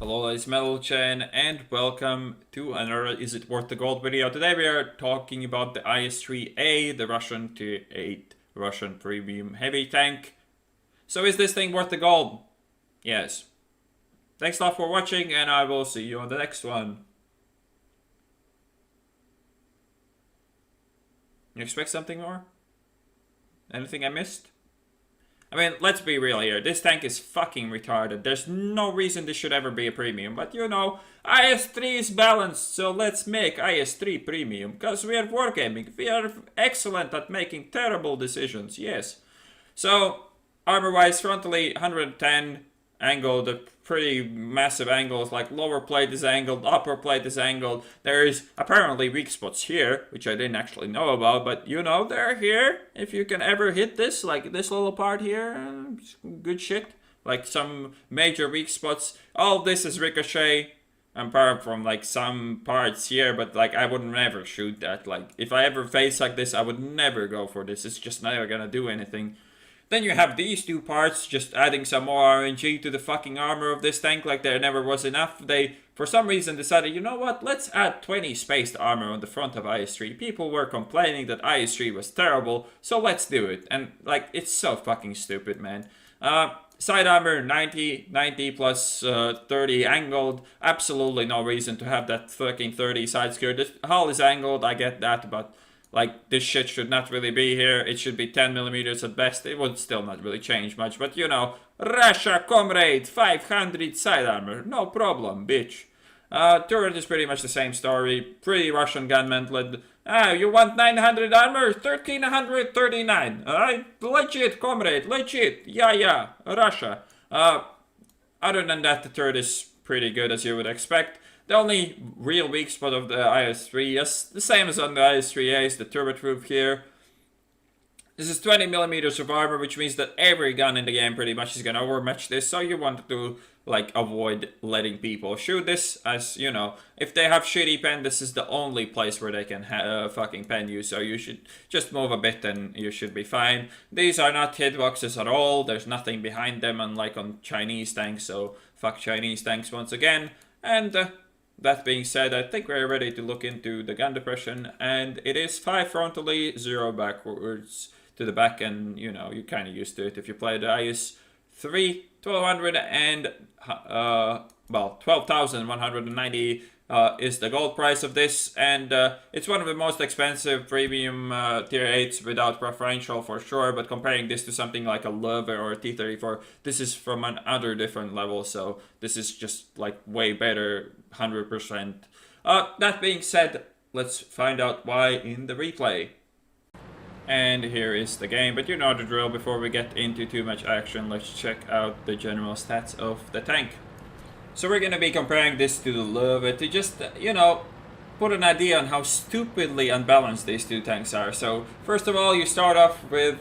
Hello, it's Metal Chain, and welcome to another Is It Worth the Gold video. Today we are talking about the IS3A, the Russian Tier 8 Russian Premium Heavy Tank. So is this thing worth the gold? Yes. Thanks a lot for watching, and I will see you on the next one. You expect something more? Anything I missed? I mean, let's be real here. This tank is fucking retarded. There's no reason this should ever be a premium. But you know, IS3 is balanced, so let's make IS3 premium. Because we are wargaming. We are excellent at making terrible decisions, yes. So, armor-wise, frontally 110, angled at pretty massive angles, like lower plate is angled, upper plate is angled. There is apparently weak spots here, which I didn't actually know about, but you know, they're here. If you can ever hit this, like this little part here, good shit. Like some major weak spots. All this is ricochet, apart from like some parts here, but like I would never shoot that. Like if I ever face like this, I would never go for this. It's just never gonna do anything. Then you have these two parts, just adding some more RNG to the fucking armor of this tank like there never was enough. They, for some reason, decided, you know what, let's add 20 spaced armor on the front of IS3. People were complaining that IS3 was terrible, so let's do it. And, like, it's so fucking stupid, man. Side armor, 90 plus 30 angled. Absolutely no reason to have that fucking 30 side skirt. The hull is angled, I get that, but... like, this shit should not really be here. It should be 10 millimeters at best. It would still not really change much. But, you know, Russia, comrade, 500 side armor. No problem, bitch. Turret is pretty much the same story. Pretty Russian gunman-led. You want 900 armor? 1339. Legit, comrade, legit. Yeah, Russia. Other than that, the turret is pretty good, as you would expect. The only real weak spot of the IS3 is the same as on the IS3A, is the turret roof here. This is 20 millimeters of armor, which means that every gun in the game pretty much is gonna overmatch this, so you want to, like, avoid letting people shoot this, as, you know, if they have shitty pen, this is the only place where they can fucking pen you, so you should just move a bit and you should be fine. These are not hitboxes at all, there's nothing behind them, unlike on Chinese tanks, so fuck Chinese tanks once again, and... that being said, I think we're ready to look into the gun depression, and it is 5 frontally, 0 backwards to the back, and you know, you're kind of used to it if you play the IS3, 1200 and, well, 12,190 is the gold price of this, and it's one of the most expensive premium tier 8s without preferential for sure, but comparing this to something like a Lover or a T-34, this is from another different level, so this is just like way better, 100%. That being said, let's find out why in the replay. And here is the game, but you know the drill. Before we get into too much action, let's check out the general stats of the tank. So we're going to be comparing this to the Lover to just, you know, put an idea on how stupidly unbalanced these two tanks are. So first of all, you start off with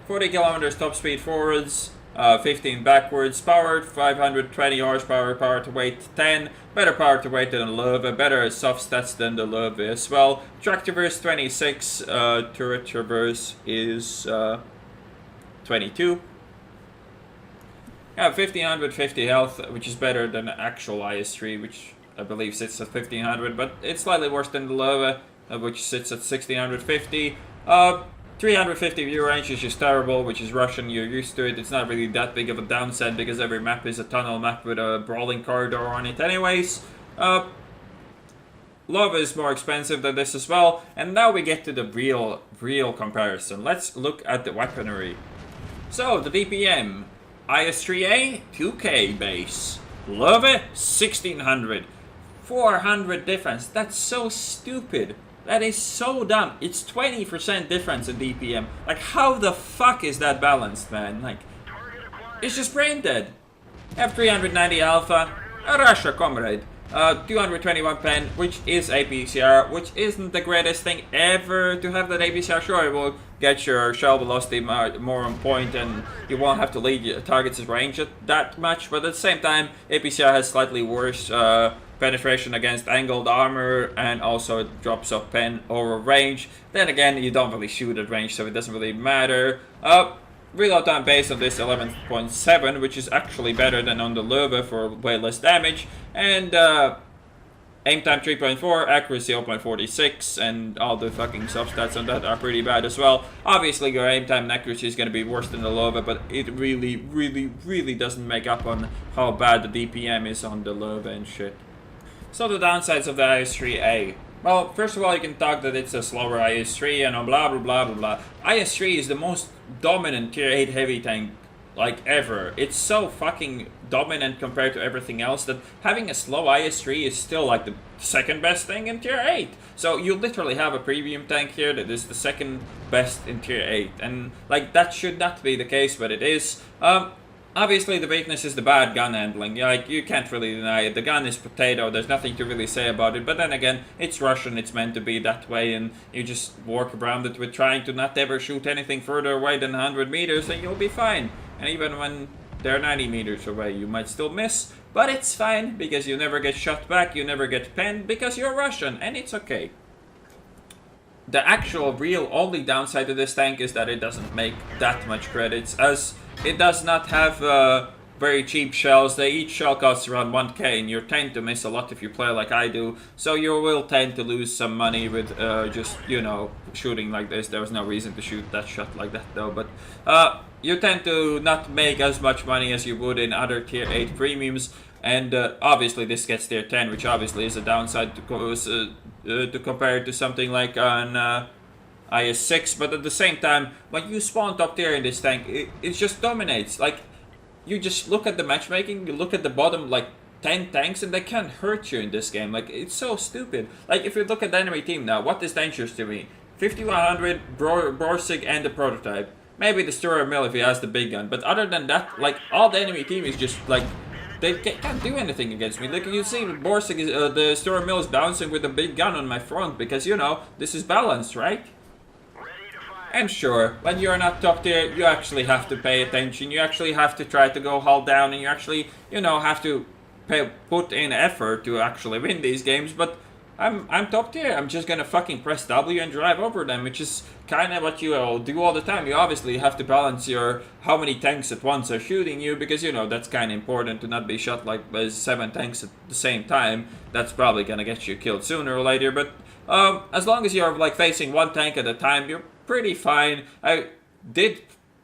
40 kilometers top speed forwards, 15 backwards, powered 520 horsepower, power to weight 10, better power to weight than the Lover, better soft stats than the Lover as well. Track traverse 26, turret traverse is 22. Yeah, 1550 health, which is better than the actual IS3, which I believe sits at 1500, but it's slightly worse than the Lover, which sits at 1650. 350 view range is just terrible, which is Russian, you're used to it. It's not really that big of a downside because every map is a tunnel map with a brawling corridor on it anyways. Lover is more expensive than this as well, and now we get to the real comparison. Let's look at the weaponry. So, the DPM. IS3A, 2k base. Lover, 1600. 400 difference. That's so stupid. That is so dumb. It's 20% difference in DPM. Like, how the fuck is that balanced, man? Like, it's just brain dead. F390 Alpha, a Russia comrade. 221 pen, which is APCR, which isn't the greatest thing ever to have that APCR. Sure, it will get your shell velocity more on point and you won't have to lead your target's range that much, but at the same time, APCR has slightly worse penetration against angled armor, and also it drops off pen over range. Then again, you don't really shoot at range, so it doesn't really matter. reload time based on this 11.7, which is actually better than on the Löwe for way less damage, and aim time 3.4, accuracy 0.46, and all the fucking substats on that are pretty bad as well. Obviously your aim time and accuracy is going to be worse than the Löwe, but it really doesn't make up on how bad the DPM is on the Löwe and shit. So the downsides of the IS3A. Well, first of all, you can talk that it's a slower IS3 and blah blah blah blah blah. IS3 is the most dominant tier 8 heavy tank like ever. It's so fucking dominant compared to everything else that having a slow IS3 is still like the second best thing in tier 8. So you literally have a premium tank here that is the second best in tier 8, and like that should not be the case, but it is. Obviously the weakness is the bad gun handling. Like, you can't really deny it. The gun is potato, there's nothing to really say about it. But then again, it's Russian, it's meant to be that way, and you just work around it with trying to not ever shoot anything further away than 100 meters, and you'll be fine. And even when they're 90 meters away, you might still miss, but it's fine, because you never get shot back, you never get penned, because you're Russian, and it's okay. The actual real only downside to this tank is that it doesn't make that much credits, as it does not have very cheap shells. Each shell costs around 1k, and you tend to miss a lot if you play like I do, so you will tend to lose some money with just, you know, shooting like this. There was no reason to shoot that shot like that though, but you tend to not make as much money as you would in other tier 8 premiums. And obviously this gets tier 10, which obviously is a downside to compare it to something like an IS6. But at the same time, when you spawn top tier in this tank, it just dominates. Like, you just look at the matchmaking, you look at the bottom like 10 tanks, and they can't hurt you in this game. Like, it's so stupid. Like, if you look at the enemy team now, what is dangerous to me? 5100, Borsig, and the prototype. Maybe the Destroyer Mill if he has the big gun. But other than that, like, all the enemy team is just like, they can't do anything against me. Like, you see, Borsig is, the Destroyer Mill is bouncing with a big gun on my front, because, you know, this is balanced, right? And sure, when you're not top tier, you actually have to pay attention, you actually have to try to go hull down, and you actually, you know, have to put in effort to actually win these games, but I'm top tier. I'm just gonna fucking press W and drive over them, which is kind of what you do all the time. You obviously have to balance your how many tanks at once are shooting you, because, you know, that's kind of important to not be shot like by 7 tanks at the same time. That's probably gonna get you killed sooner or later, but as long as you're like facing 1 tank at a time, you're pretty fine. I did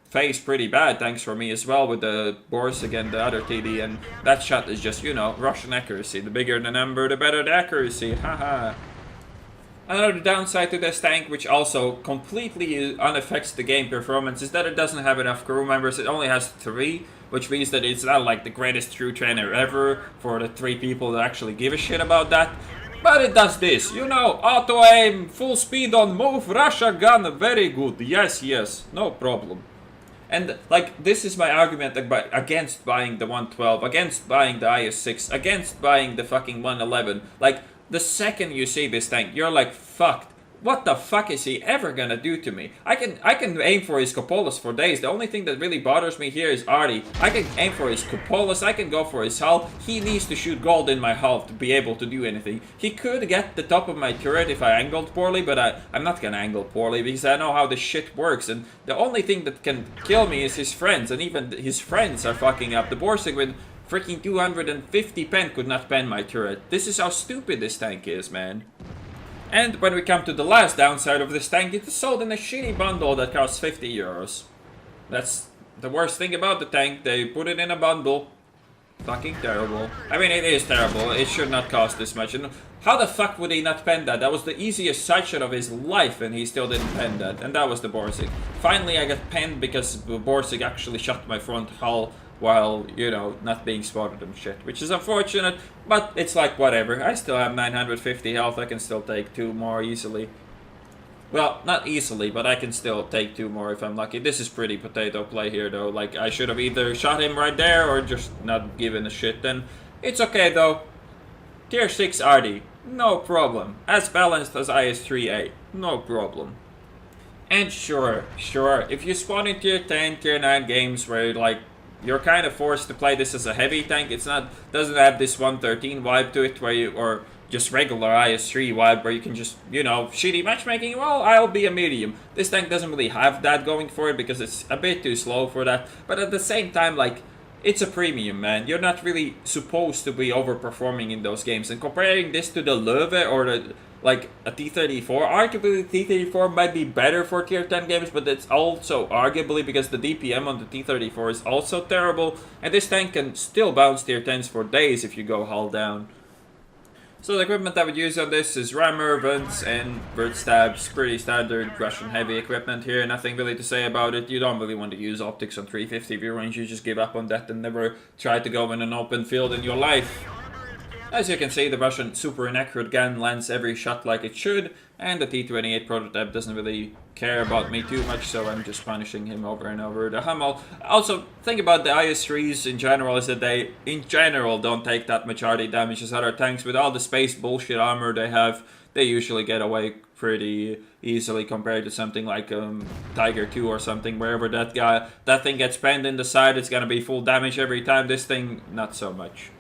face pretty bad tanks for me as well with the Borsig and the other TD, and that shot is just, you know, Russian accuracy. The bigger the number, the better the accuracy. Haha. Another downside to this tank, which also completely unaffects the game performance, is that it doesn't have enough crew members. It only has 3, which means that it's not like the greatest crew trainer ever for the 3 people that actually give a shit about that. But it does this, you know, auto aim, full speed on move, Russia gun, very good. Yes, no problem. And, like, this is my argument against buying the 112, against buying the IS6, against buying the fucking 111. Like, the second you see this tank, you're like, fucked. What the fuck is he ever gonna do to me? I can aim for his cupolas for days. The only thing that really bothers me here is Artie. I can aim for his cupolas, I can go for his hull. He needs to shoot gold in my hull to be able to do anything. He could get the top of my turret if I angled poorly, but I'm not gonna angle poorly because I know how this shit works. And the only thing that can kill me is his friends, and even his friends are fucking up. The Borsig with freaking 250 pen could not pen my turret. This is how stupid this tank is, man. And when we come to the last downside of this tank, it is sold in a shitty bundle that costs 50 euros. That's the worst thing about the tank. They put it in a bundle. Fucking terrible. I mean, it is terrible. It should not cost this much. And how the fuck would he not pen that? That was the easiest sight shot of his life, and he still didn't pen that. And that was the Borsig. Finally, I got penned because the Borsig actually shot my front hull while, you know, not being spotted and shit, which is unfortunate, but it's like, whatever. I still have 950 health, I can still take 2 more easily. Well, not easily, but I can still take 2 more if I'm lucky. This is pretty potato play here, though. Like, I should have either shot him right there or just not given a shit. Then it's okay, though. Tier 6 Artie, no problem. As balanced as IS3A, no problem. And sure, if you spawn in tier 10, tier 9 games where, like, you're kind of forced to play this as a heavy tank. It's not, doesn't have this 113 vibe to it where you, or just regular IS3 vibe where you can just, shitty matchmaking, well, I'll be a medium. This tank doesn't really have that going for it because it's a bit too slow for that. But at the same time, like, it's a premium, man. You're not really supposed to be overperforming in those games. And comparing this to the Löwe or like a T-34, arguably the T-34 might be better for tier 10 games, but it's also arguably because the DPM on the T-34 is also terrible, and this tank can still bounce tier 10s for days if you go hull down. So the equipment I would use on this is rammer, vents, and bird stabs. Pretty standard Russian heavy equipment here, nothing really to say about it. You don't really want to use optics on 350 view range, you just give up on that and never try to go in an open field in your life. As you can see, the Russian super inaccurate gun lands every shot like it should, and the T-28 prototype doesn't really care about me too much, so I'm just punishing him over and over. The Hummel. Also, think about the IS-3s in general is that they, in general, don't take that much RD damage as other tanks. With all the space bullshit armor they have, they usually get away pretty easily compared to something like Tiger 2 or something, wherever that thing gets penned in the side, it's gonna be full damage every time. This thing, not so much.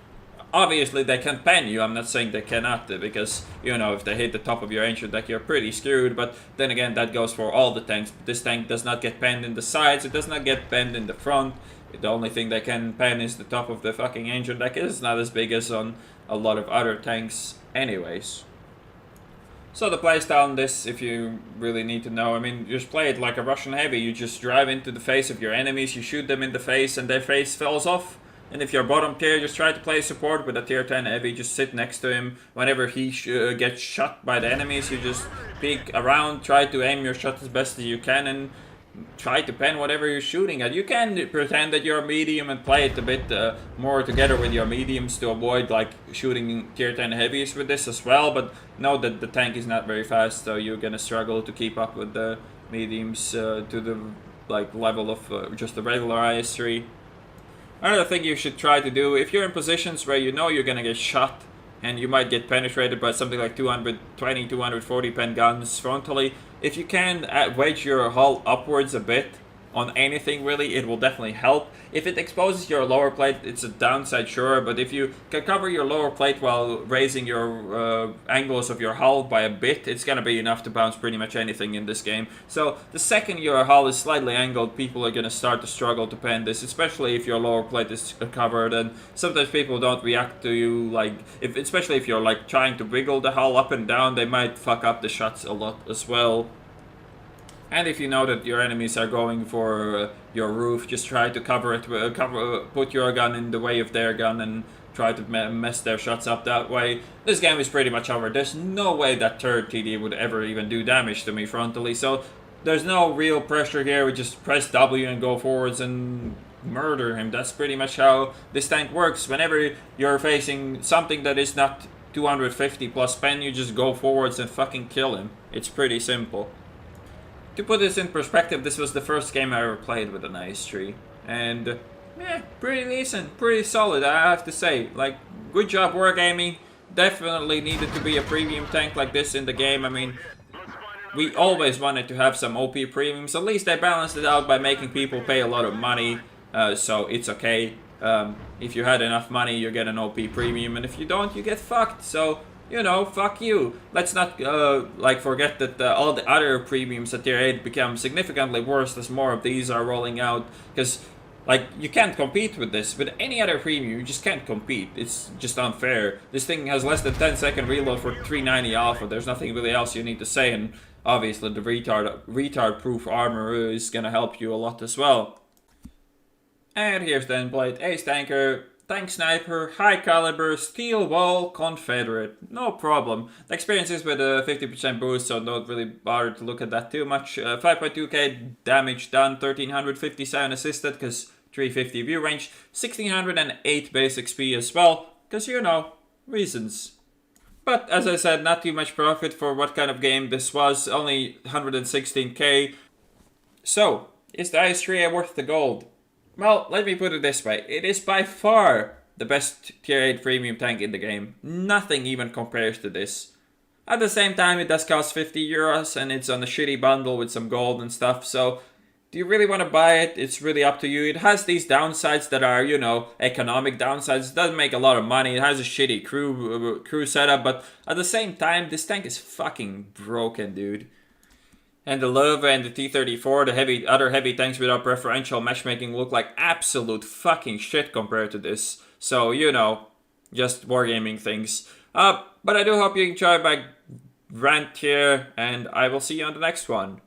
Obviously, they can pen you. I'm not saying they cannot, because, if they hit the top of your engine deck, you're pretty screwed. But then again, that goes for all the tanks. This tank does not get penned in the sides. It does not get penned in the front. The only thing they can pen is the top of the fucking engine deck. It's not as big as on a lot of other tanks anyways. So the playstyle on this, if you really need to know, just play it like a Russian heavy. You just drive into the face of your enemies, you shoot them in the face, and their face falls off. And if you're bottom tier, just try to play support with a tier 10 heavy. Just sit next to him. Whenever he gets shot by the enemies, you just peek around, try to aim your shot as best as you can, and try to pen whatever you're shooting at. You can pretend that you're a medium and play it a bit more together with your mediums to avoid like shooting tier 10 heavies with this as well. But know that the tank is not very fast, so you're gonna struggle to keep up with the mediums to the level of just the regular IS3. Another thing you should try to do, if you're in positions where you know you're gonna get shot and you might get penetrated by something like 220, 240 pen guns frontally, if you can wedge your hull upwards a bit on anything really, it will definitely help. If it exposes your lower plate, it's a downside, sure, but if you can cover your lower plate while raising your angles of your hull by a bit, it's gonna be enough to bounce pretty much anything in this game. So the second your hull is slightly angled, people are gonna start to struggle to pen this, especially if your lower plate is covered, and sometimes people don't react to you, especially if you're trying to wiggle the hull up and down, they might fuck up the shots a lot as well. And if you know that your enemies are going for your roof, just try to cover it, put your gun in the way of their gun and try to mess their shots up that way. This game is pretty much over. There's no way that third TD would ever even do damage to me frontally, so there's no real pressure here. We just press W and go forwards and murder him. That's pretty much how this tank works. Whenever you're facing something that is not 250 plus pen, you just go forwards and fucking kill him. It's pretty simple. To put this in perspective, this was the first game I ever played with an IS-3, and pretty decent, pretty solid, I have to say. Good job wargaming. Definitely needed to be a premium tank like this in the game. We always wanted to have some OP premiums. At least they balanced it out by making people pay a lot of money, so it's okay. If you had enough money, you get an OP premium, and if you don't, you get fucked. So, fuck you. Let's not forget that all the other premiums at tier 8 become significantly worse as more of these are rolling out, because you can't compete with this. With any other premium, you just can't compete. It's just unfair. This thing has less than 10-second reload for 390 alpha. There's nothing really else you need to say, and obviously the retard-proof armor is gonna help you a lot as well. And here's the end plate. Ace Tanker, Tank Sniper, High Caliber, Steel Wall, Confederate. No problem. The experience is with a 50% boost, so don't really bother to look at that too much. 5.2k damage done, 1357 assisted, because 350 view range. 1608 base XP as well, because reasons. But as I said, not too much profit for what kind of game this was, only 116k. So, is the IS3A worth the gold? Well, let me put it this way. It is by far the best tier 8 premium tank in the game. Nothing even compares to this. At the same time, it does cost 50 euros and it's on a shitty bundle with some gold and stuff, so Do you really want to buy it? It's really up to you. It has these downsides that are, economic downsides. It doesn't make a lot of money. It has a shitty crew setup, but at the same time, this tank is fucking broken, dude. And the Lova and the T-34, the other heavy tanks without preferential matchmaking, look like absolute fucking shit compared to this. So, just wargaming things. But I do hope you enjoyed my rant here, and I will see you on the next one.